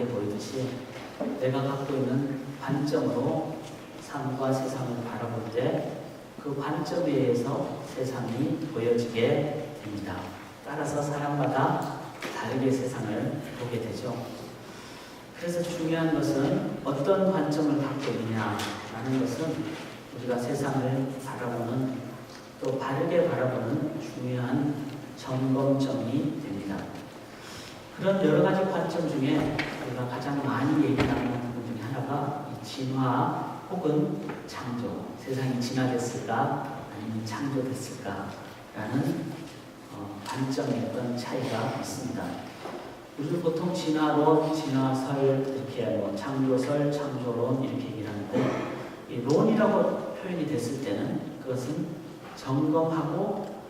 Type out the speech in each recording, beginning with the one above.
다르게 보이듯이 내가 갖고 있는 관점으로 삶과 세상을 바라볼 때 그 관점에 의해서 세상이 보여지게 됩니다. 따라서 사람마다 다르게 세상을 보게 되죠. 그래서 중요한 것은 어떤 관점을 갖고 있느냐라는 것은 우리가 세상을 바라보는 또 바르게 바라보는 중요한 점검점이 됩니다. 그런 여러 가지 관점 중에 우리가 가장 많이 얘기하는 부분 중에 하나가 이 진화 혹은 창조, 세상이 진화됐을까 아니면 창조됐을까라는 관점의 어떤 차이가 있습니다. 우리는 보통 진화론, 진화설, 이렇게 창조설, 창조론 이렇게 얘기를 하는데 이 론이라고 표현이 됐을 때는 그것은 점검하고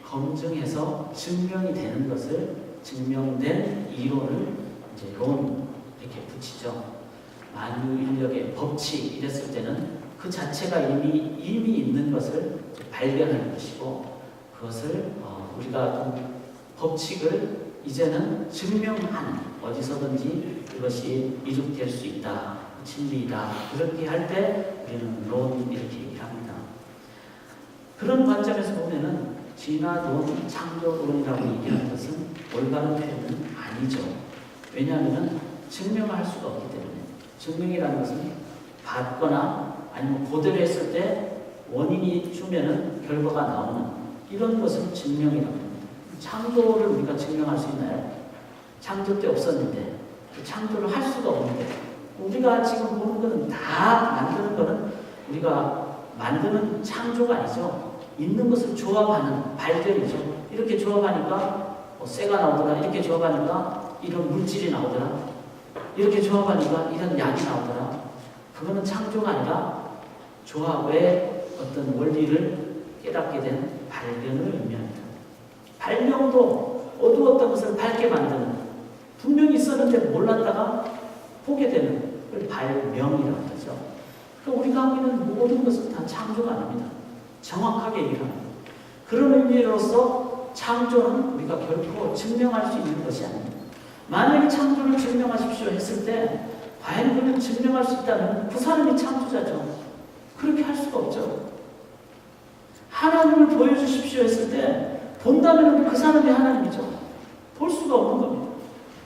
검증해서 증명이 되는 것을 증명된 이론을 이제 론 이렇게 붙이죠. 만유인력의 법칙 이랬을 때는 그 자체가 이미 있는 것을 발견하는 것이고 그것을 우리가 그 법칙을 이제는 증명하는 어디서든지 그것이 이룩될 수 있다. 진리이다. 그렇게 할 때 우리는 론 이렇게 얘기를 합니다. 그런 관점에서 보면은 진화론, 창조론이라고 얘기하는 것은 올바른 표현은 아니죠. 왜냐하면 증명을 할 수가 없기 때문에 증명이라는 것은 받거나 아니면 그대로 했을 때 원인이 주면은 결과가 나오는 이런 것을 증명이라고 합니다. 창조를 우리가 증명할 수 있나요? 창조 때 없었는데 그 창조를 할 수가 없는데 우리가 지금 보는 것은 다 만드는 것은 우리가 만드는 창조가 아니죠. 있는 것을 조합하는 발견이죠. 이렇게 조합하니까 쇠가 나오더라. 이렇게 조합하니까 이런 물질이 나오더라. 이렇게 조합하니까 이런 약이 나오더라. 그거는 창조가 아니라 조합의 어떤 원리를 깨닫게 된 발견을 의미합니다. 발명도 어두웠던 것을 밝게 만드는 분명히 있었는데 몰랐다가 보게 되는 걸 발명이라고 하죠. 그러니까 우리가 하고 있는 모든 것은 다 창조가 아닙니다. 정확하게 얘기를 합니다. 그런 의미로서 창조는 우리가 결코 증명할 수 있는 것이 아닙니다. 만약에 창조를 증명하십시오 했을 때 과연 그를 증명할 수 있다면 그 사람이 창조자죠. 그렇게 할 수가 없죠. 하나님을 보여주십시오 했을 때 본다면 그 사람이 하나님이죠. 볼 수가 없는 겁니다.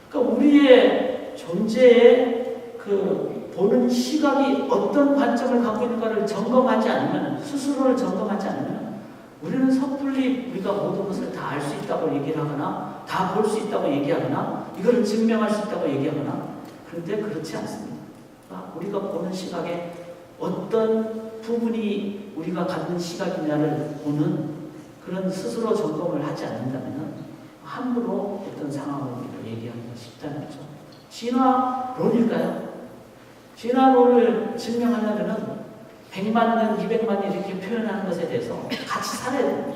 그러니까 우리의 존재의 그 보는 시각이 어떤 관점을 갖고 있는가를 점검하지 않으면, 스스로를 점검하지 않으면 우리는 섣불리 우리가 모든 것을 다 알 수 있다고 얘기를 하거나 다 볼 수 있다고 얘기하거나 이거를 증명할 수 있다고 얘기하거나 그런데 그렇지 않습니다. 우리가 보는 시각에 어떤 부분이 우리가 갖는 시각이냐를 보는 그런 스스로 점검을 하지 않는다면 함부로 어떤 상황을 얘기하기가 쉽다는 거죠. 진화론일까요? 진화론을 증명하려면 100만 년, 200만 년 이렇게 표현하는 것에 대해서 같이 살아야 됩니다.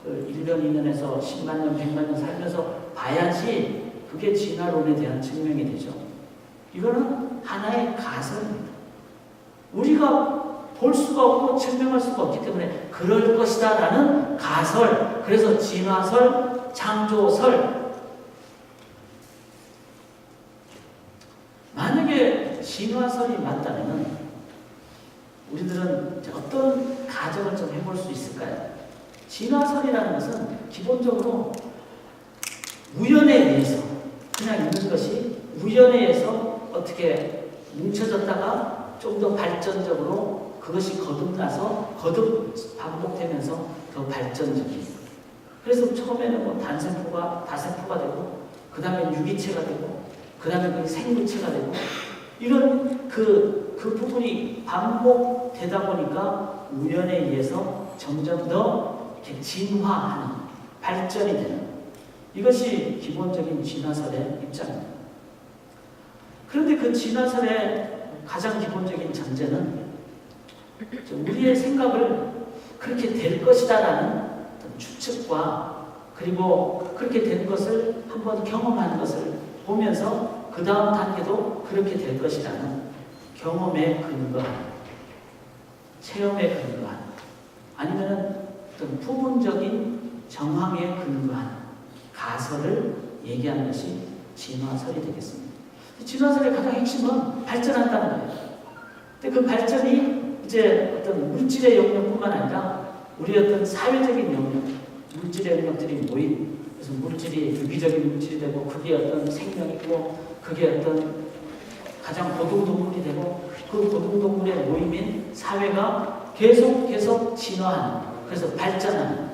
그 1년, 2년에서 10만 년, 100만 년 살면서 봐야지 그게 진화론에 대한 증명이 되죠. 이거는 하나의 가설입니다. 우리가 볼 수가 없고 증명할 수가 없기 때문에 그럴 것이다 라는 가설, 그래서 진화설, 창조설. 만약에 진화설이 맞다면 우리들은 어떤 가정을 좀 해볼 수 있을까요? 진화설이라는 것은 기본적으로 우연에 의해서 그냥 있는 것이 우연에 의해서 어떻게 뭉쳐졌다가 좀 더 발전적으로 그것이 거듭나서 거듭 반복되면서 더 발전적인. 그래서 처음에는 뭐 단세포가 다세포가 되고 그 다음에 유기체가 되고 그 다음에 그게 생물체가 되고 이런 그 부분이 반복되다 보니까 우연에 의해서 점점 더 이렇게 진화하는 발전이 되는 이것이 기본적인 진화설의 입장입니다. 그런데 그 진화설의 가장 기본적인 전제는 우리의 생각을 그렇게 될 것이다라는 추측과 그리고 그렇게 된 것을 한번 경험하는 것을 보면서 그 다음 단계도 그렇게 될 것이라는 경험에 근거한, 체험에 근거한, 아니면 어떤 부분적인 정황에 근거한 가설을 얘기하는 것이 진화설이 되겠습니다. 진화설의 가장 핵심은 발전한다는 거예요. 근데 그 발전이 이제 어떤 물질의 영역뿐만 아니라 우리 어떤 사회적인 영역, 물질의 영역들이 모인, 그래서 물질이 유기적인 물질이 되고 그게 어떤 생명이고 그게 어떤 가장 고등동물이 되고 그 고등동물의 모임인 사회가 계속 진화하는, 그래서 발전하는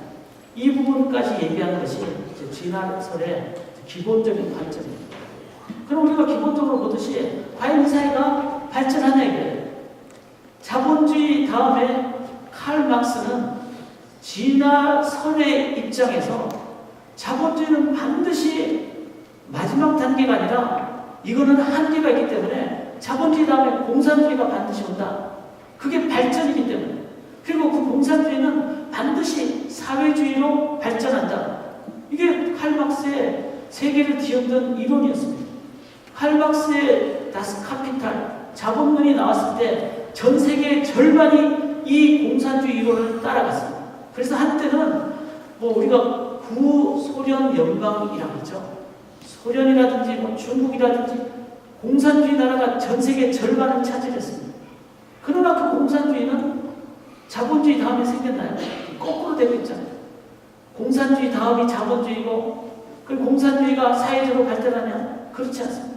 이 부분까지 얘기하는 것이 이제 진화설의 기본적인 관점입니다. 그럼 우리가 기본적으로 보듯이 과연 이 사회가 발전하냐 이거예요. 자본주의 다음에 칼 막스는 진화설의 입장에서 자본주의는 반드시 마지막 단계가 아니라 이거는 한계가 있기 때문에 자본주의 다음에 공산주의가 반드시 온다. 그게 발전이기 때문에. 그리고 그 공산주의는 반드시 사회주의로 발전한다. 이게 칼 막스의 세계를 뒤흔든 이론이었습니다. 칼 막스의 다스 카피탈, 자본론이 나왔을 때 전 세계의 절반이 이 공산주의 이론을 따라갔습니다. 그래서 한때는 뭐 우리가 구소련 연방이라고 했죠. 소련이라든지 뭐 중국이라든지 공산주의 나라가 전 세계 절반을 차지했습니다. 그러나 그 공산주의는 자본주의 다음에 생겼나요? 거꾸로 되고 있잖아요. 공산주의 다음이 자본주의고 그 공산주의가 사회적으로 발전하면 그렇지 않습니다.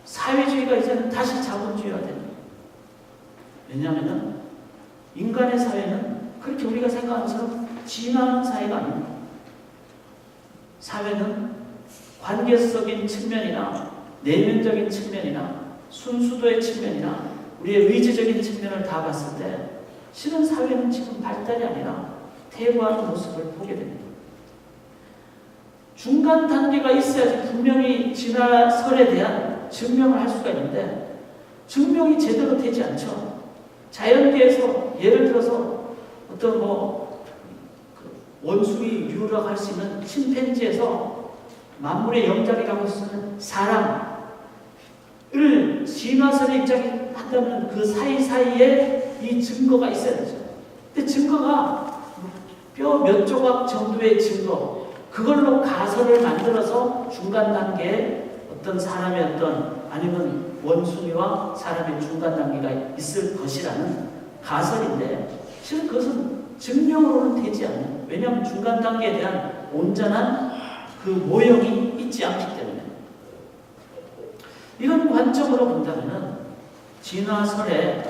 사회주의가 이제는 다시 자본주의가 됩니다. 왜냐하면 인간의 사회는 그렇게 우리가 생각하는 것처럼 진화하는 사회가 아닙니다. 사회는 관계적인 측면이나 내면적인 측면이나 순수도의 측면이나 우리의 의지적인 측면을 다 봤을 때 실은 사회는 지금 발달이 아니라 퇴보하는 모습을 보게 됩니다. 중간 단계가 있어야지 분명히 진화설에 대한 증명을 할 수가 있는데 증명이 제대로 되지 않죠. 자연계에서 예를 들어서 어떤 원숭이 유라고 할 수 있는 침팬지에서 만물의 영장이라고 쓰는 사람을 진화설의 입장에 한다면 그 사이사이에 이 증거가 있어야 되죠. 근데 증거가 뼈 몇 조각 정도의 증거, 그걸로 가설을 만들어서 중간 단계에 어떤 사람의 어떤 아니면 원숭이와 사람의 중간 단계가 있을 것이라는 가설인데 실은 그것은 증명으로는 되지 않아요. 왜냐하면 중간 단계에 대한 온전한 그 모형이 있지 않기 때문에. 이런 관점으로 본다면 진화설의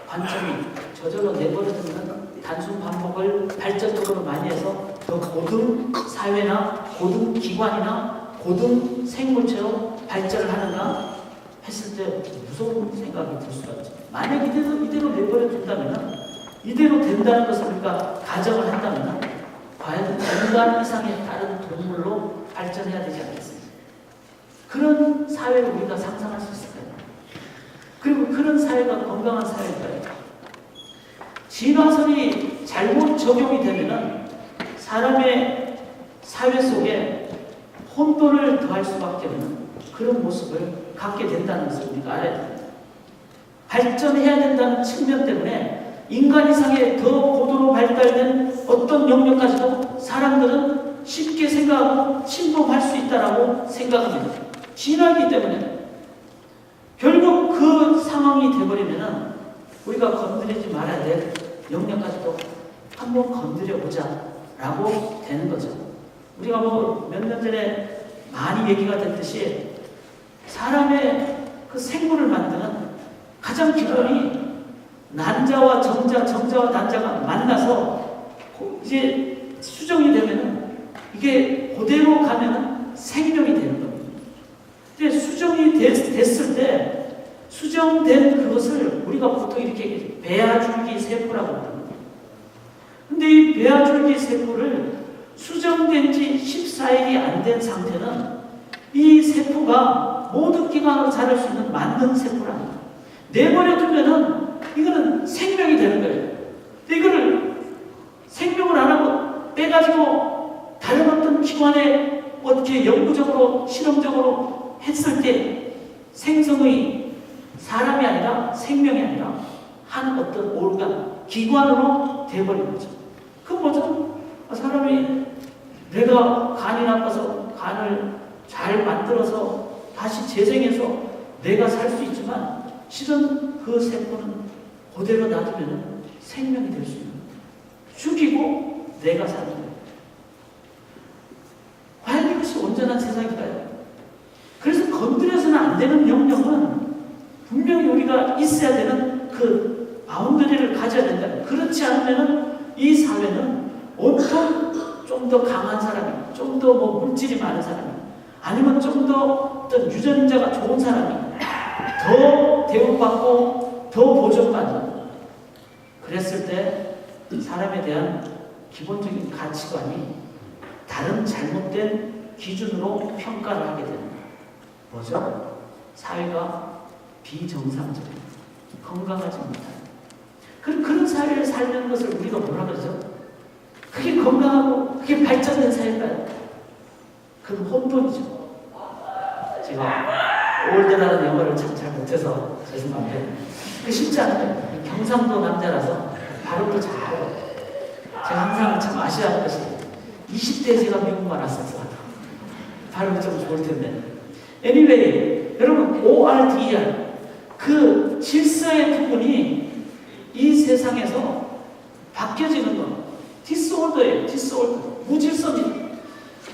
관점이 저절로 내버려두는 단순 반복을 발전적으로 많이 해서 더 고등 사회나 고등 기관이나 고등 생물체로 발전을 하는가 했을 때 무서운 생각이 들 수가 있죠. 만약 이대로 내버려 둔다면, 이대로 된다는 것을 우리가 가정을 한다면 과연 인간 이상의 다른 동물로 발전해야 되지 않겠습니까? 그런 사회를 우리가 상상할 수 있을까요? 그리고 그런 사회가 건강한 사회일까요? 진화설이 잘못 적용이 되면 사람의 사회 속에 혼돈을 더할 수밖에 없는 그런 모습을 갖게 된다는 것을 우리가 알아야 됩니다. 발전해야 된다는 측면 때문에 인간 이상의 더 고도로 발달된 어떤 영역까지도 사람들은 쉽게 생각하고 침범할 수 있다고 생각합니다. 진화이기 때문에 결국 그 상황이 되어버리면 우리가 건드리지 말아야 될 영역까지도 한번 건드려보자 라고 되는 거죠. 우리가 몇 년 전에 많이 얘기가 됐듯이 사람의 그 생물을 만드는 가장 기본이 난자와 정자, 정자와 난자가 만나서 이제 수정이 되면은 이게 그대로 가면은 생명이 되는 겁니다. 근데 수정이 됐을 때 수정된 그것을 우리가 보통 이렇게 배아줄기 세포라고 합니다. 근데 이 배아줄기 세포를 수정된 지 14일이 안 된 상태는 이 세포가 모든 기관으로 자랄 수 있는 만능 세포랍니다. 내버려 두면은 이거는 생명이 되는 거예요. 근데 이거를 생명을 안 하고 빼가지고 다른 어떤 기관에 어떻게 영구적으로 실험적으로 했을 때 생성의 사람이 아니라 생명이 아니라 한 어떤 오르간, 기관으로 돼버린 거죠. 그건 뭐죠? 사람이 내가 간이 나빠서 간을 잘 만들어서 다시 재생해서 내가 살 수 있지만 실은 그 세포는 그대로 놔두면 생명이 될 수 있는 거예요. 죽이고 내가 사는 거예요. 과연 이것이 온전한 세상일까요? 그래서 건드려서는 안 되는 영역은 분명히 우리가 있어야 되는 그 바운더리를 가져야 된다. 그렇지 않으면 이 사회는 온통 좀 더 강한 사람이, 좀 더 물질이 많은 사람이, 아니면 좀 더 어떤 유전자가 좋은 사람이 더 대우받고 더 보존받는, 그랬을 때 사람에 대한 기본적인 가치관이 다른 잘못된 기준으로 평가를 하게 되는 거예요. 뭐죠? 사회가 비정상적인, 건강하지 못한 그런 사회를 살는 것을 우리가 뭐라 그러죠? 그게 건강하고 그게 발전된 사회인가요? 그건 혼돈이죠. 제가 올드라는 영어를 참 잘 못해서 죄송한데 쉽지 않아요. 경상도 남자라서 발음도 잘하고, 제가 항상 참 아쉬워하는 것이 20대에 제가 미국만 왔었어. 발음이 좀 좋을 텐데. Anyway, 여러분 ORDR, 그 질서의 부분이 이 세상에서 바뀌어지는 것, 디스오더예요. 디스오더, 무질서입니다.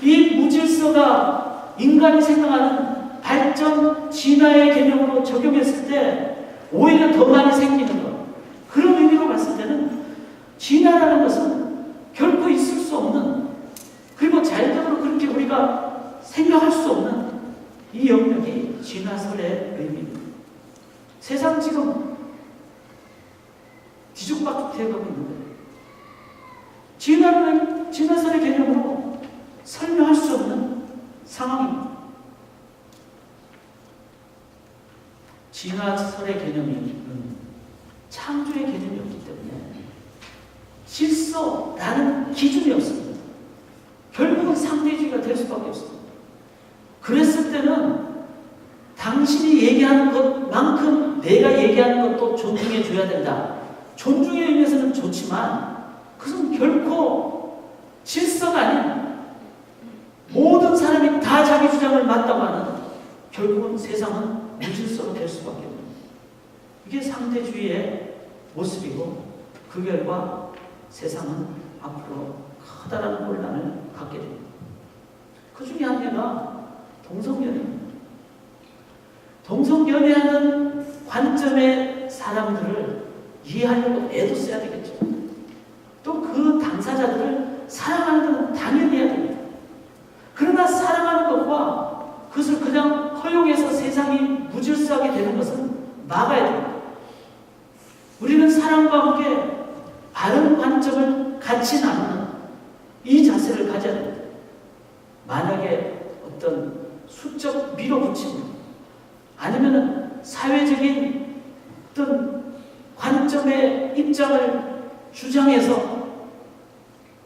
이 무질서가 인간이 생각하는 발전, 진화의 개념으로 적용했을 때 오히려 더 많이 생기는 것. 그런 의미로 봤을 때는 진화라는 것은 결코 있을 수 없는, 그리고 자연적으로 그렇게 우리가 생각할 수 없는 이 영역이 진화설의 의미입니다. 세상 지금 뒤죽박죽 되어가고 있는 거예요. 진화설의 개념으로 설명할 수 없는 상황입니다. 진화설의 개념이 창조의 개념이 없기 때문에 질서라는 기준이 없습니다. 결국은 상대주의가 될 수밖에 없습니다. 그랬을 때는 당신이 얘기하는 것만큼 내가 얘기하는 것도 존중해 줘야 된다. 존중의 의미에서는 좋지만 그것은 결코 질서가 아닌, 모든 사람이 다 자기 주장을 맞다고 하는, 결국은 세상은 무질서로 될 수밖에 없는, 이게 상대주의의 모습이고, 그 결과 세상은 앞으로 커다란 혼란을 갖게 됩니다. 그 중에 한 개가 동성연애입니다. 동성연애하는 관점의 사람들을 이해하려고 애도 써야 되겠죠. 또 그 당사자들을 사랑하는 건 당연히 해야 됩니다. 그러나 사랑하는 것과 그것을 그냥 허용해서 세상이 무질서하게 되는 것은 막아야 됩니다. 우리는 사랑과 함께 바른 관점을 같이 나누는 이 자세를 가져야 됩니다. 만약에 어떤 수적 밀어붙임, 아니면 사회적인 어떤 관점의 입장을 주장해서,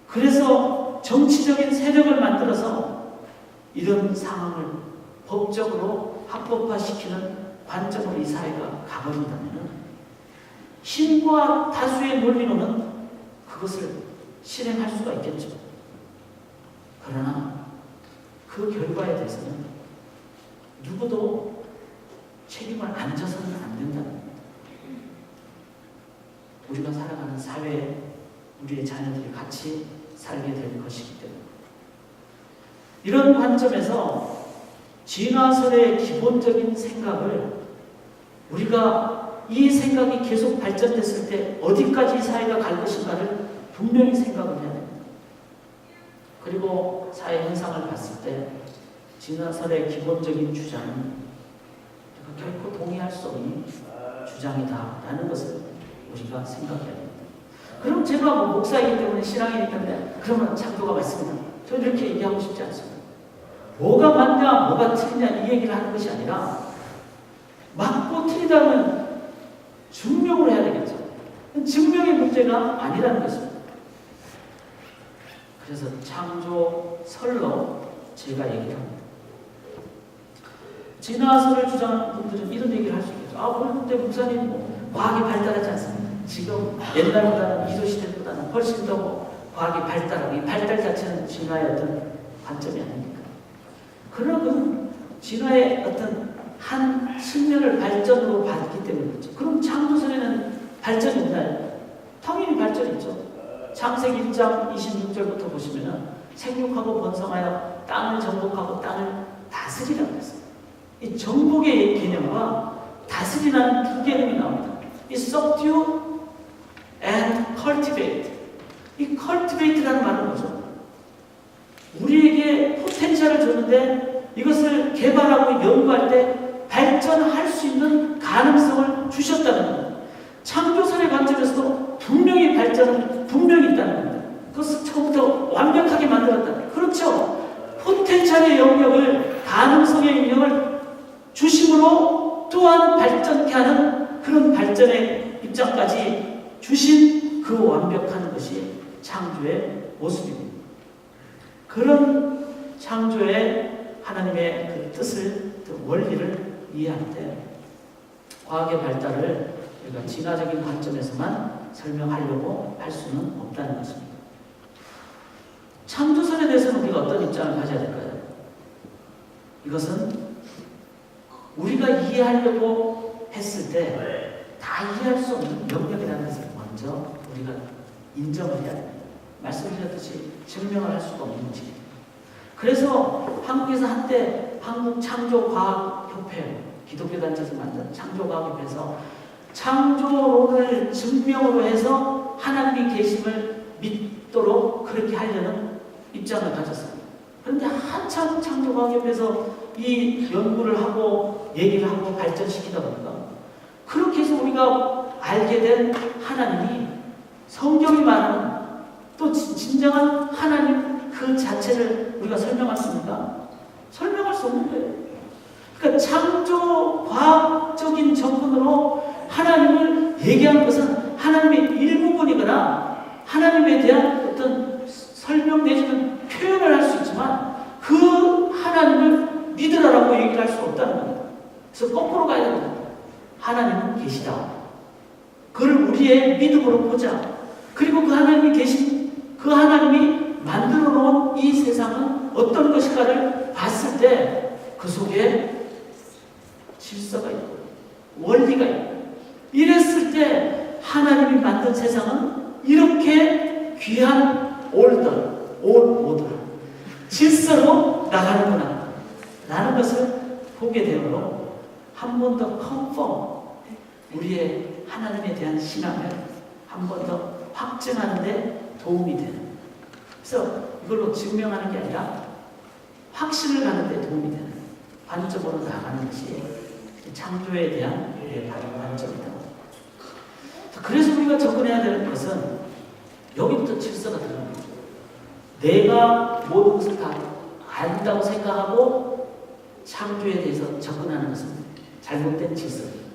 그래서 정치적인 세력을 만들어서 이런 상황을 법적으로 합법화시키는 관점으로 이 사회가 가버린다면, 힘과 다수의 논리로는 그것을 실행할 수가 있겠죠. 그러나 그 결과에 대해서는 누구도 책임을 안 져서는 안 된다는 겁니다. 우리가 살아가는 사회에 우리의 자녀들이 같이 살게 될 것이기 때문에, 이런 관점에서 진화설의 기본적인 생각을, 우리가 이 생각이 계속 발전됐을 때 어디까지 이 사회가 갈 것인가를 분명히 생각을 해야 됩니다. 그리고 사회 현상을 봤을 때 진화설의 기본적인 주장은 결코 동의할 수 없는 주장이다라는 것을 우리가 생각해야 됩니다. 그럼 제가 목사이기 때문에, 신앙이기 때문에 그러면 장로가 맞습니다, 저는 이렇게 얘기하고 싶지 않습니다. 뭐가 맞냐 뭐가 틀리냐 이 얘기를 하는 것이 아니라, 맞고 틀리다면 증명을 해야 되겠죠. 증명의 문제가 아니라는 것입니다. 그래서 창조설로 제가 얘기를 합니다. 진화설을 주장하는 분들은 이런 얘기를 할 수 있겠죠. 그런데 목사님 과학이 발달하지 않습니다. 지금 옛날보다는 이조시대보다는 훨씬 더 과학이 발달하고, 이 발달 자체는 진화의 어떤 관점이 아닙니까? 그러나 그건 진화의 어떤 한 측면을 발전으로 봤기 때문에 그렇죠. 그럼 창조설에는 발전이 없나요? 당연히 발전이 있죠. 창세기 1장 26절부터 보시면은 생육하고 번성하여 땅을 정복하고 땅을 다스리라고 했어요. 이 정복의 개념과 다스리라는 두 개념이 나옵니다. 이 subdue and cultivate. 이 cultivate라는 말은 뭐죠? 우리에게 포텐셜을 줬는데 이것을 개발하고 연구할 때 발전할 수 있는 가능성을 주셨다는 겁니다. 창조설의 관점에서도 분명히 발전은 분명히 있다는 겁니다. 그것을 처음부터 완벽하게 만들었다. 그렇죠. 포텐셜의 영역을, 가능성의 영역을 주심으로 또한 발전케 하는 그런 발전의 입장까지 주신 그 완벽한 것이 창조의 모습입니다. 그런 창조의 하나님의 그 뜻을, 그 원리를 이해할 때 과학의 발달을 우리가 진화적인 관점에서만 설명하려고 할 수는 없다는 것입니다. 창조설에 대해서는 우리가 어떤 입장을 가져야 될까요? 이것은 우리가 이해하려고 했을 때 다 이해할 수 없는 영역이라는 것을 먼저 우리가 인정을 해야 됩니다. 말씀드렸듯이 증명을 할 수가 없는 문제입니다. 그래서 한국에서 한때 한국창조과학협회, 기독교 단체에서 만든 창조과학협회에서 창조론을 증명으로 해서 하나님이 계심을 믿도록 그렇게 하려는 입장을 가졌습니다. 그런데 한참 창조과학협회에서 이 연구를 하고 얘기를 하고 발전시키다 보니까 그렇게 해서 우리가 알게 된 하나님이 성경이 말하는 또 진정한 하나님 그 자체를 우리가 설명할 수 있는가? 설명할 수 없는 거예요. 그러니까 창조 과학적인 접근으로 하나님을 얘기하는 것은 하나님의 일부분이거나 하나님에 대한 어떤 설명 내지는 표현을 할 수 있지만 그 하나님을 믿으라라고 얘기를 할 수 없다는 겁니다. 그래서 거꾸로 가야 됩니다. 하나님은 계시다. 그걸 우리의 믿음으로 보자. 그리고 그 하나님이 계신 그 하나님이 만들어 놓은 이 세상은 어떤 것일까를 봤을 때 그 속에 질서가 있고 원리가 있고 이랬을 때 하나님이 만든 세상은 이렇게 귀한 order, 질서로 나가는구나 라는 것을 보게 되므로 한 번 더 confirm, 우리의 하나님에 대한 신앙을 한 번 더 확증하는 데 도움이 되는, 그래서 이걸로 증명하는 게 아니라 확신을 가는 데 도움이 되는 관점으로 나아가는 것이 창조에 대한 우리의 바른 관점이다. 그래서 우리가 접근해야 되는 것은 여기부터 질서가 들어가는 거죠. 내가 모든 것을 다 안다고 생각하고 창조에 대해서 접근하는 것은 잘못된 질서입니다.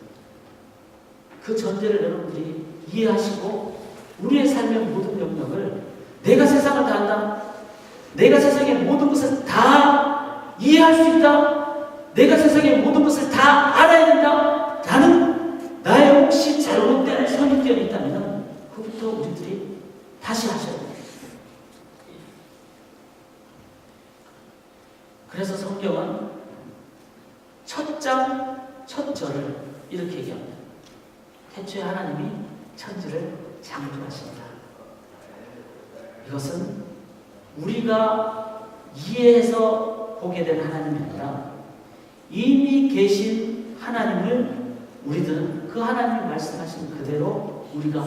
그 전제를 여러분들이 이해하시고 우리의 삶의 모든 영역을 내가 세상을 다 안다, 내가 세상의 모든 것을 다 이해할 수 있다, 내가 세상의 모든 것을 다 알아야 된다 라는 나의 혹시 잘못된 선입견이 있다면 그부터 우리들이 다시 하셔야 됩니다. 그래서 성경은 첫 장, 첫 절을 이렇게 얘기합니다. 태초에 하나님이 천지를 창조하신다. 이것은 우리가 이해해서 보게 된 하나님이 아니라 이미 계신 하나님을 우리들은 그 하나님이 말씀하신 그대로 우리가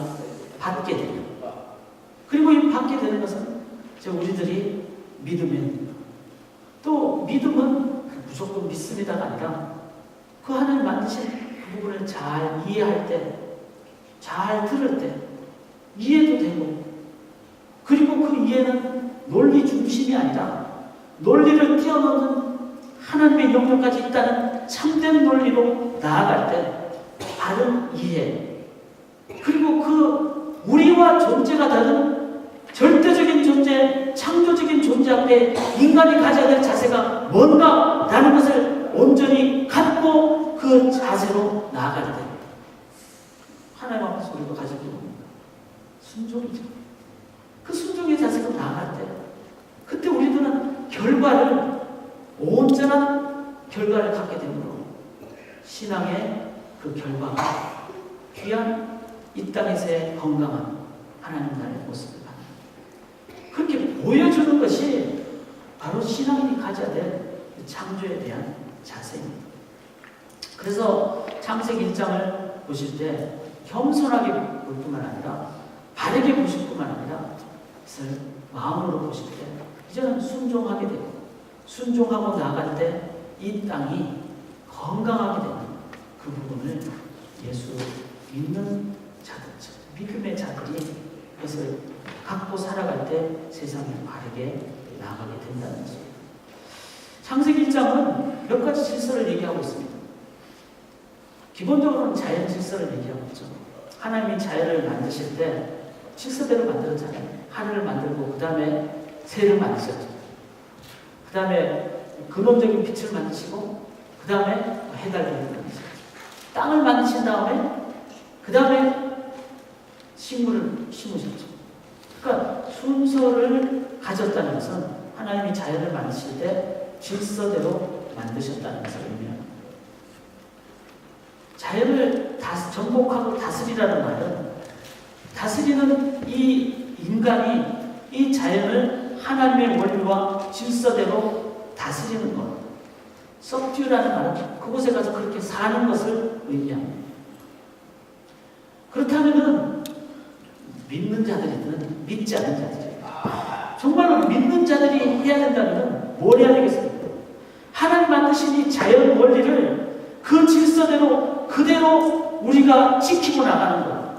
받게 됩니다. 그리고 이 받게 되는 것은 우리들이 믿으면, 또 믿음은 무조건 믿습니다가 아니라 그 하나님 만드신 그 부분을 잘 이해할 때, 잘 들을 때 이해도 되고, 그리고 그 이해는 논리 중심이 아니라 논리를 뛰어넘는 하나님의 영역까지 있다는 참된 논리로 나아갈 때 바른 이해, 그리고 그 우리와 존재가 다른 절대적인 존재, 창조적인 존재 앞에 인간이 가져야 될 자세가 뭔가 라는 것을 온전히 갖고 그 자세로 나아갈 때 하나님 앞에서 우리가 가지고 있는 순종이죠. 그 순종의 자세로 나아갈 때 그때 우리들은 결과를, 온전한 결과를 갖게 되므로 신앙의 그 결과가 귀한 이 땅에서의 건강한 하나님 나라의 모습을 받는, 그렇게 보여주는 것이 바로 신앙인이 가져야 될 창조에 대한 자세입니다. 그래서 창세기 1장을 보실 때 겸손하게 볼 뿐만 아니라 바르게 보실 뿐만 아니라 그것을 마음으로 보실 때 이제는 순종하게 되고, 순종하고 나갈 때 이 땅이 건강하게 되는 그 부분을 예수 믿는 자들, 믿음의 자들이 그것을 갖고 살아갈 때 세상에 바르게 나아가게 된다는 것입니다. 창세기 1장은 몇 가지 질서를 얘기하고 있습니다. 기본적으로는 자연 질서를 얘기하고 있죠. 하나님이 자연을 만드실 때 질서대로 만들었잖아요. 하늘을 만들고 그 다음에 새를 만드셨죠. 그 다음에 근원적인 빛을 만드시고 그 다음에 해달을 만드셨죠. 땅을 만드신 다음에 그 다음에 식물을 심으셨죠. 그러니까 순서를 가졌다는 것은 하나님이 자연을 만드실 때 질서대로 만드셨다는 것을 의미합니다. 자연을 정복하고 다스리라는 말은 다스리는 이 인간이 이 자연을 하나님의 원리와 질서대로 다스리는 것. subdue라는 말은 그곳에 가서 그렇게 사는 것을 의미합니다. 그렇다면은 믿는 자들이든 믿지 않는 자들이 정말로 믿는 자들이 해야 된다면 뭘 해야 되겠습니까? 하나님 만드신 이 자연 원리를 그 질서대로 그대로 우리가 지키고 나가는 것.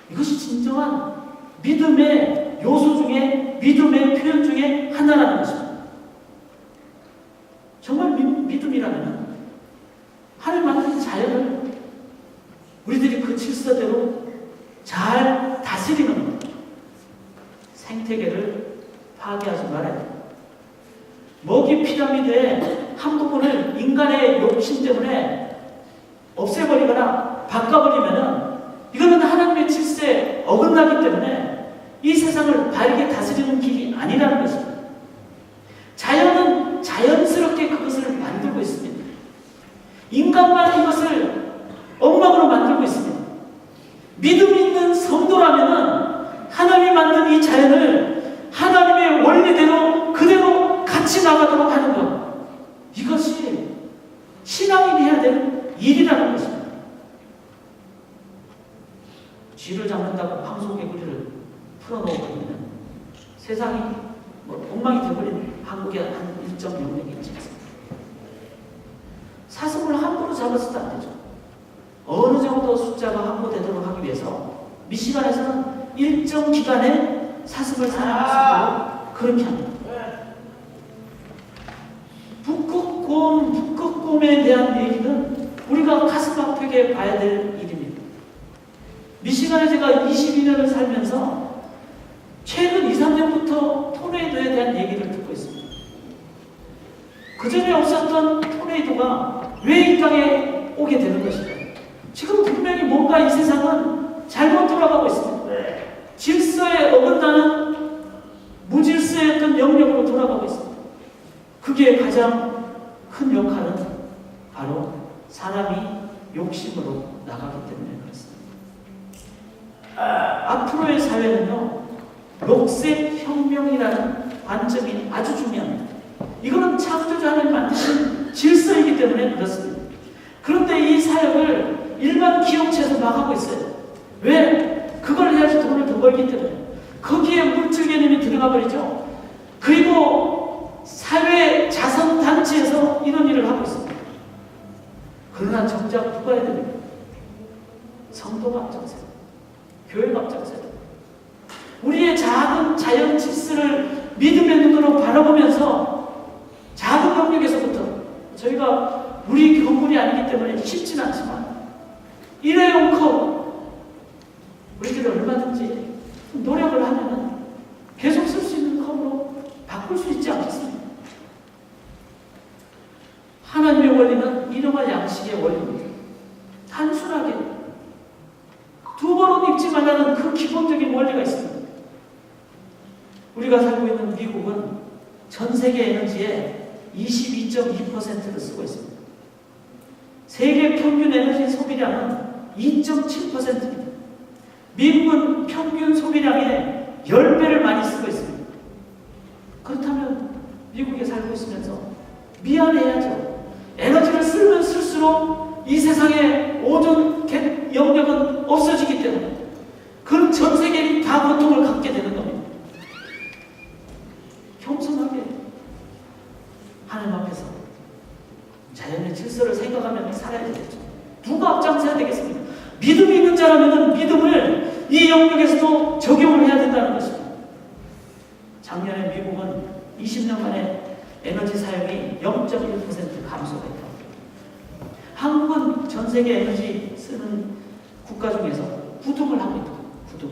이것이 진정한 믿음의 요소 중에, 믿음의 표현 중에 하나라는 것입니다. 정말 믿음이라면 하나님 만든 자연을 우리들이 그 질서대로 잘 다스리는 것. 생태계를 파괴하지 말아야 돼요. 먹이 피라미드의 한 부분을 인간의 욕심 때문에 없애버리거나 바꿔버리면은 이거는 하나님의 질서에 어긋나기 때문에 이 세상을 바르게 다스리는 길이 아니라는 것입니다. 자연은 자연스럽게 그것을 만들고 있습니다. 인간만 이것을 엉망으로 만들고 있습니다. 믿음 있는 성도라면은 하나님이 만든 이 자연을 하나님의 원리대로 그대로 같이 나가도록 하는 것. 이것이 신앙인이 해야 될 일이라는 것입니다. 쥐를 잡는다고 황소개구리를 풀어놓으면 세상이 엉망이 되어버린 한국의 한 일정 영역이 있지 않습니까? 사슴을 함부로 잡아서도 안 되죠. 어느 정도 숫자가 확보되도록 하기 위해서 미시간에서는 일정 기간에 사슴을 사냥할 수 있도록 그렇게 합니다. 북극곰에 대한 얘기는 우리가 가슴 아프게 봐야 될 일입니다. 미시간에 제가 22년을 살면서 최근 2, 3년부터 토네이도에 대한 얘기를 듣고 있습니다. 그전에 없었던 토네이도가 왜 이 땅에 오게 되는 것일까? 지금 분명히 뭔가 이 세상은 잘못 돌아가고 있습니다. 질서에 어긋나는 무질서의 영역으로 돌아가고 있습니다. 그게 가장 큰 역할은 바로 사람이 욕심으로 나가기 때문에 그렇습니다. 앞으로의 사회는요, 녹색혁명이라는 관점이 아주 중요합니다. 이거는 창조주 하나님 만드신 질서이기 때문에 그렇습니다. 그런데 이 사역을 일반 기업체에서 막하고 있어요. 왜? 그걸 해야지 돈을 더 벌기 때문에. 거기에 물질 개념이 들어가 버리죠. 그리고 사회 자선단체에서 이런 일을 하고 있습니다. 그러나 정작 누가 해야 됩니까? 성도가 앞장서야 됩니다. 교회가 앞장서야 됩니다. 우리의 작은 자연 질서를 믿음의 눈으로 바라보면서 작은 영역에서부터 저희가 우리 건물이 아니기 때문에 쉽지는 않지만 일회용 컵 우리들이 얼마든지 노력을 하면 계속 쓸 수 있는 컵으로 바꿀 수 있지 않겠습니까? 하나님의 원리는 이름과 양식의 원리입니다. 단순하게 두 벌은 입지 말라는 그 기본적인 원리가 있습니다. 우리가 살고 있는 미국은 전 세계 에너지의 22.2%를 쓰고 있습니다. 세계 평균 에너지 소비량은 2.7%입니다. 미국은 평균 소비량의 10배를 많이 쓰고 있습니다. 그렇다면 미국에 살고 있으면서 미안해야죠. 에너지를 쓰면 쓸수록 이 세상의 모든 영역은 없어지기 때문에 그럼 전 세계인이 다 고통을 갖게 되는 겁니다. 겸손하게 하나님 앞에서 자연의 질서를 생각하며 살아야 되겠죠. 누가 앞장서야 되겠습니까? 믿음이 있는 자라면 믿음을 이 영역에서도 적용을 해야 된다는 것입니다. 작년에 미국은 20년 만에 에너지 사용이 0.1% 감소가 있다. 한국은 전 세계 에너지 쓰는 국가 중에서 9등을 하고 있다. 9등.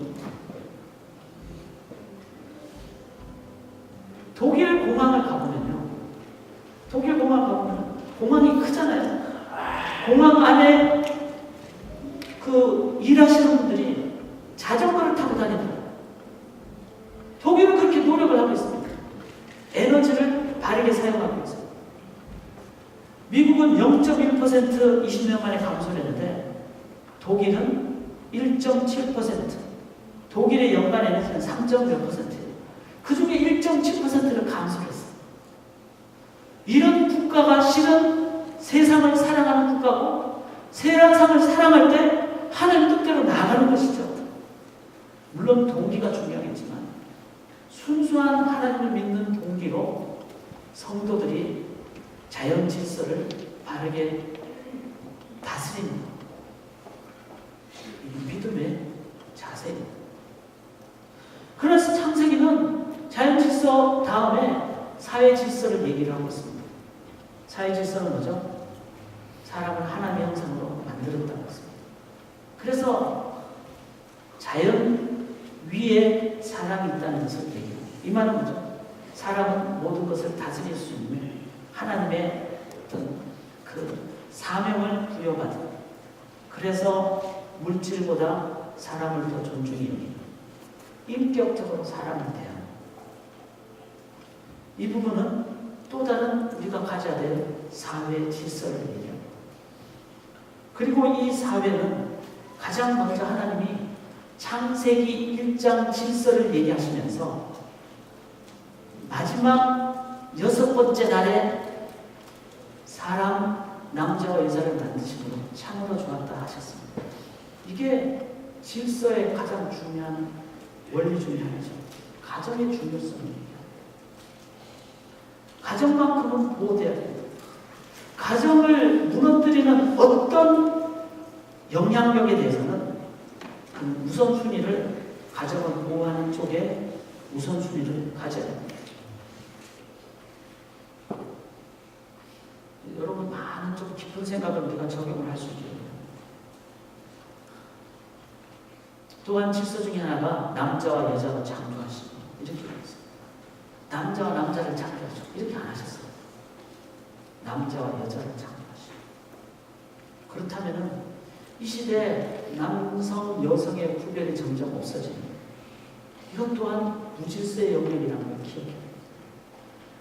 독일 공항을 가보면요. 독일 공항 가보면 공항이 크잖아요. 공항 안에 그 일하시는 분들이 자전거를 타고 다닌다. 독일은 그렇게 노력을 하고 있습니다. 에너지를 바르게 사용하고 있어요. 미국은 0.1% 20년 만에 감소를 했는데 독일은 1.7%. 독일의 연간 에너지는 3.1%예요. 그 중에 1.7%를 감소를 했어요. 이런 국가가 실은 세상을 사랑하는 국가고 세상을 사랑할 때 하나님 뜻대로 나아가는 것이죠. 물론 동기가 중요하겠지만 순수한 하나님을 믿는 동기로 성도들이 자연 질서를 바르게 다스리는 것. 이 믿음의 자세입니다. 그래서 창세기는 자연 질서 다음에 사회 질서를 얘기를 하고 있습니다. 사회 질서는 뭐죠? 사람을 하나님의 형상으로 만들었다는 것입니다. 그래서 자연 위에 사람이 있다는 것을 얘기합니다. 이 말은 뭐죠? 사람은 모든 것을 다스릴 수 있는 하나님의 어떤 그 사명을 부여받은, 그래서 물질보다 사람을 더 존중히 여기는 인격적으로 사람을 대하는 이 부분은 또 다른 우리가 가져야 될 사회 질서를 얘기합니다. 그리고 이 사회는 가장 먼저 하나님이 창세기 1장 질서를 얘기하시면서 마지막 6번째 날에 사람, 남자와 여자를 만드심으로 참으로 좋았다 하셨습니다. 이게 질서의 가장 중요한 원리 중에 하나죠. 가정의 중요성을 얘기합니다. 가정만큼은 보호돼야 됩니다. 가정을 무너뜨리는 어떤 영향력에 대해서는 그 우선순위를 가정을 보호하는 쪽에 우선순위를 가져야 됩니다. 여러분 많은 좀 깊은 생각을 우리가 적용을 할 수 있습니다. 또한 질서 중에 하나가 남자와 여자로 창조하시고 이렇게 하셨어요. 남자와 남자를 창조하시고 이렇게 안 하셨어요. 남자와 여자를 창조하시고. 그렇다면 이 시대에 남성, 여성의 구별이 점점 없어집니다. 이것 또한 무질서의 영역이라는 걸 기억해야 됩니다.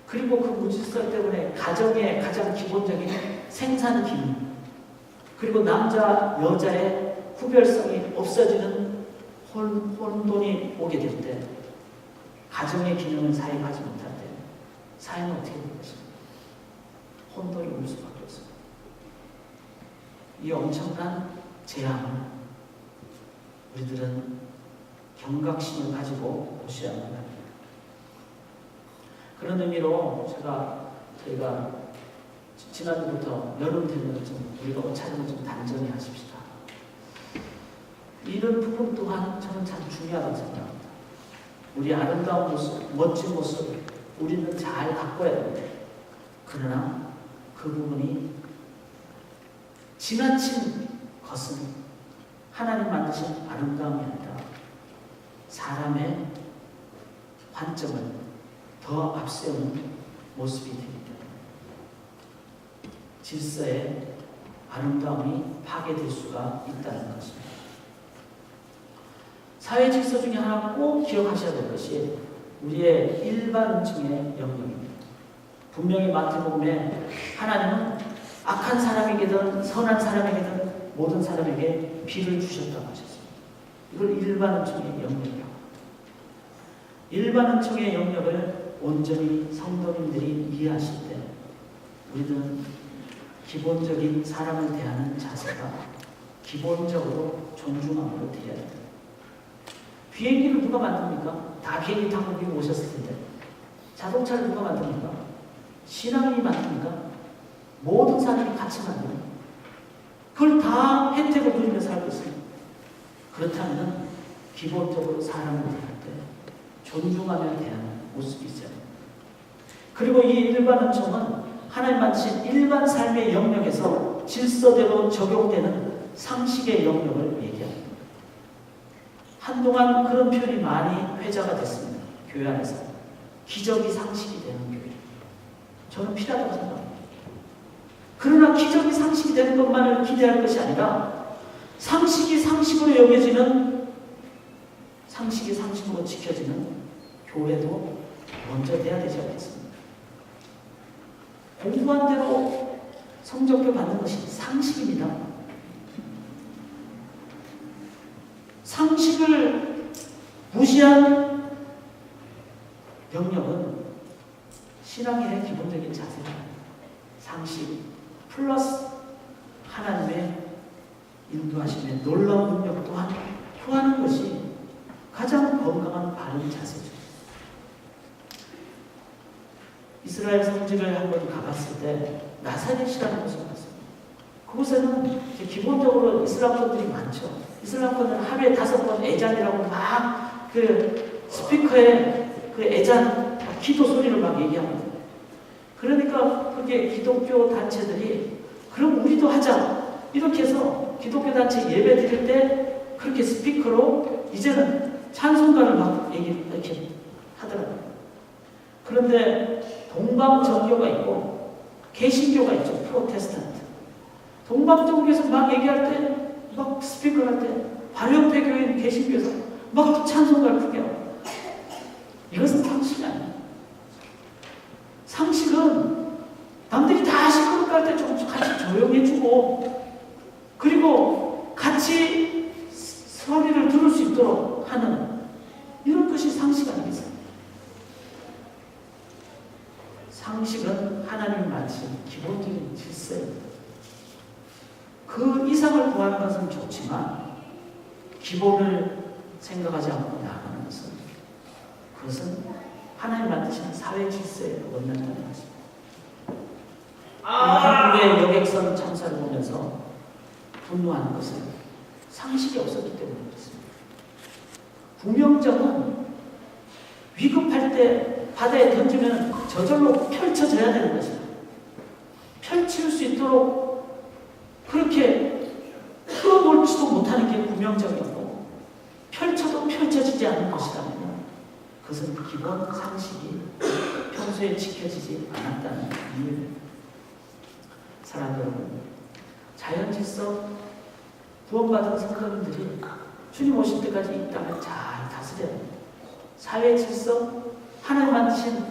그리고 그 무질서 때문에 가정의 가장 기본적인 생산 기능, 그리고 남자, 여자의 구별성이 없어지는 혼돈이 오게 될 때, 가정의 기능을 사용하지 못할 때 사회는 어떻게 되는 것입니까? 혼돈이 올 수밖에 없습니다. 이 엄청난 재앙을 우리들은 경각심을 가지고 보셔야 합니다. 그런 의미로 저희가 지난주부터 여름 되면 좀 우리가 옷차림을 좀 단정히 하십시다. 이런 부분 또한 저는 참 중요하다고 생각합니다. 우리 아름다운 모습, 멋진 모습 우리는 잘 가꿔야 됩니다. 그러나 그 부분이 지나친 것은 하나님 만드신 아름다움이 아니라 사람의 관점을 더 앞세우는 모습이 되기 때문에 질서의 아름다움이 파괴될 수가 있다는 것입니다. 사회 질서 중에 하나 꼭 기억하셔야 될 것이 우리의 일반층의 영역입니다. 분명히 마태복음에 하나님은 악한 사람에게든 선한 사람에게든 모든 사람에게 비를 주셨다고 하셨습니다. 이걸 일반 은총의 영역이라고. 일반 은총의 영역을 온전히 성도님들이 이해하실 때 우리는 기본적인 사람을 대하는 자세가 기본적으로 존중함으로 드려야 됩니다. 비행기를 누가 만듭니까? 다 비행기 타고 미국 오셨을 텐데. 자동차를 누가 만듭니까? 신앙인이 만듭니까? 모든 사람이 같이 만듭니다. 그걸 다 혜택을 누리면서 살고 있습니다. 그렇다면 기본적으로 사람을 대할 때 존중하며 대하는 모습이 있어야 됩니다. 그리고 이 일반 은총은 하나님 만드신 일반 삶의 영역에서 질서대로 적용되는 상식의 영역을 얘기합니다. 한동안 그런 표현이 많이 회자가 됐습니다. 교회 안에서. 기적이 상식이 되는 교회. 저는 필요하다고 생각합니다. 그러나 기적이 상식이 되는 것만을 기대할 것이 아니라 상식이 상식으로 여겨지는, 상식이 상식으로 지켜지는 교회도 먼저 돼야 되지 않겠습니까? 공부한 대로 성적표 받는 것이 상식입니다. 상식을 무시한 영역은 신앙인의 기본적인 자세다. 상식 플러스 하나님의 인도하심의 놀라운 능력 또한 표하는 것이 가장 건강한 바른 자세죠. 이스라엘 성지를 한번 가봤을 때 나사렛이라는 곳을 갔어요. 그곳에는 기본적으로 이슬람권들이 많죠. 이슬람권은 하루에 5번 애잔이라고 막 그 스피커에 그 애잔 기도 소리를 막 얘기합니다. 그러니까 그게 기독교 단체들이 그럼 우리도 하자 이렇게 해서 기독교 단체 예배 드릴 때 그렇게 스피커로 이제는 찬송가를 막 이렇게 하더라고요. 그런데 동방정교가 있고 개신교가 있죠. 프로테스탄트. 동방정교에서 막 얘기할 때 막 스피커 할 때 발연패 교인 개신교에서 막 찬송가를 크게 하고. 이것은 상식이 아니에요. 상식은 남들이 다 시끄럽게 할 때 좀 같이 조용해주고 그리고 같이 소리를 들을 수 있도록 하는 이런 것이 상식 아니겠습니까? 상식은 하나님이 만드신 기본적인 질서입니다. 그 이상을 구하는 것은 좋지만 기본을 생각하지 않고 나아가는 그것은 하나님 만드신 사회 질서에 원한다는 것입니다. 한국의 여객선 참사를 보면서 분노하는 것은 상식이 없었기 때문에 그렇습니다. 구명정은 위급할 때 바다에 던지면 저절로 펼쳐져야 되는 것이다. 펼칠 수 있도록 그렇게 풀어놓지도 못하는 게 구명정이었고 펼쳐도 펼쳐지지 않는 것이라면 그것은 기본 상식이 평소에 지켜지지 않았다는 이유입니다. 사랑하는 여러분, 자연 질서 구원받은 성도님들이 주님 오실 때까지 이 땅을 잘 다스려야 합니다. 사회 질서, 하나님 만드신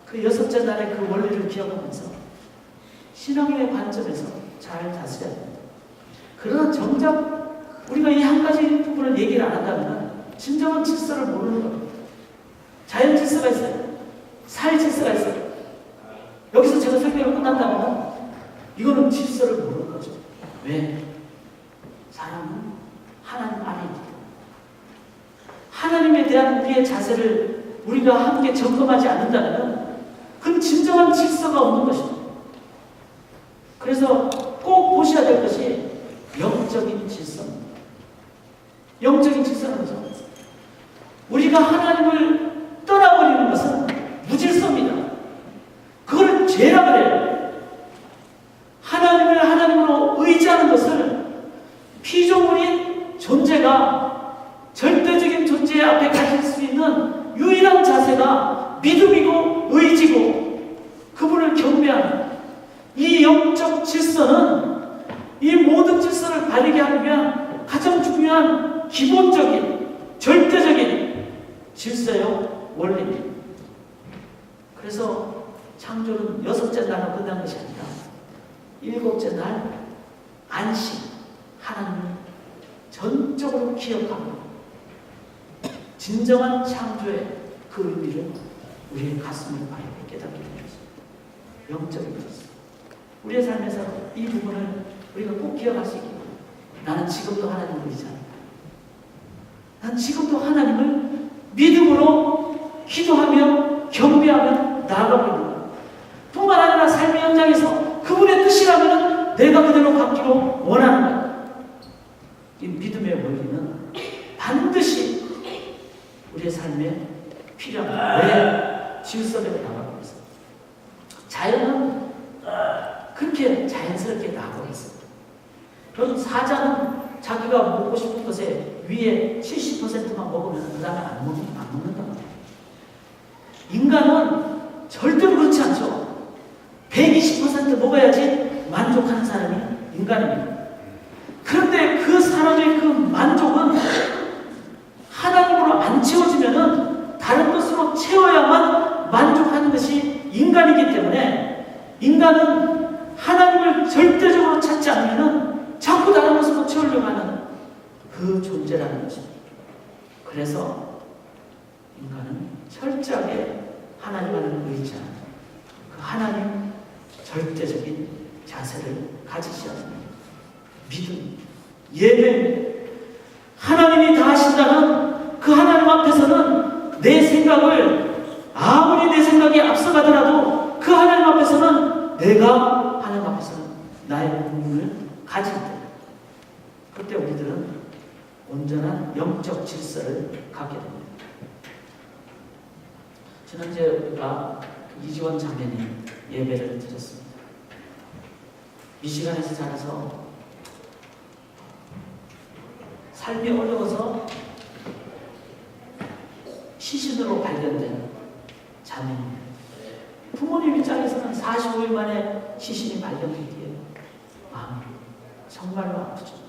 그 6째 날의 그 원리를 기억하면서 신앙의 관점에서 잘 다스려야 됩니다. 그러나 정작 우리가 이 한 가지 부분을 얘기를 안 한다면 진정한 질서를 모르는 겁니다. 자연 질서가 있어요. 사회 질서가 있어요. 여기서 제가 설명을 끝난다면 이거는 질서를 모르는 거죠. 왜? 사람은 하나님 안에 있기 때문에. 하나님에 대한 우리의 자세를 우리가 함께 점검하지 않는다면 그건 진정한 질서가 없는 것입니다. 그래서 꼭 보셔야 될 것이 영적인 질서입니다. 영적인 질서는 뭐죠? 우리가 하나님을 떠나버리는 것은 무질서입니다. 그걸 죄라고 해요. 하나님을 하나님으로 의지하는 것을 피조물인 존재가 절대적인 존재 앞에 가질 수 있는 유일한 자세가 믿음이고 의지고 그분을 경배하는 이 영적 질서는 이 모든 질서를 바르게 하려면 가장 중요한 기본적인 절대적인 질서요 원리입니다. 그래서 창조는 6째 날로 끝난 것이 아니라 일곱째 날 안식, 하나님을 전적으로 기억하고 진정한 창조의 그 의미를 우리의 가슴을 밝게 깨닫게 되었습니다. 영적인 것입니다. 우리의 삶에서 이 부분을 우리가 꼭 기억할 수 있기를, 나는 지금도 하나님을 의지한다. 난 지금도 하나님을 믿음으로 기도하며 경배하며 나아가고 있는 거야. 뿐만 아니라 삶의 현장에서 그분의 뜻이라면 내가 그대로 갖기로 원하는 거야. 이 믿음의 원리는 반드시 우리의 삶에 필요합니다. 왜? 질서대로 나가고 있습니다. 자연은 그렇게 자연스럽게 나가고 있습니다. 여러분, 사자는 자기가 먹고 싶은 것에 위에 70%만 먹으면 그 다음에 안 먹는단 말이에요. 인간은 절대로 그렇지 않죠. 120% 먹어야지 만족하는 사람이 인간입니다. 그런데 그 사람의 그 만족은 하나님으로 안 채워지면은 다른 것으로 채워야만 만족하는 것이 인간이기 때문에, 인간은 하나님을 절대적으로 찾지 않으면은 자꾸 다른 것으로 채우려고 하는 그 존재라는 것입니다. 그래서 인간은 철저하게 하나님 안을 의지하는 그 하나님 절대적인 자세를 가지셔야 합니다. 믿음, 예배, 하나님이 다 하신다는 그 하나님 앞에서는 내 생각을, 아무리 내 생각이 앞서가더라도 그 하나님 앞에서는, 내가 하나님 앞에서는 나의 부분을 가질 때, 그때 우리들은 온전한 영적 질서를 갖게 됩니다. 지난주에 우리가 이지원 자매님 예배를 드렸습니다. 미시간에서 자라서 삶이 어려워서 시신으로 발견된 자매입니다. 부모님 입장에서는 45일 만에 시신이 발견되기에 정말로 아프죠.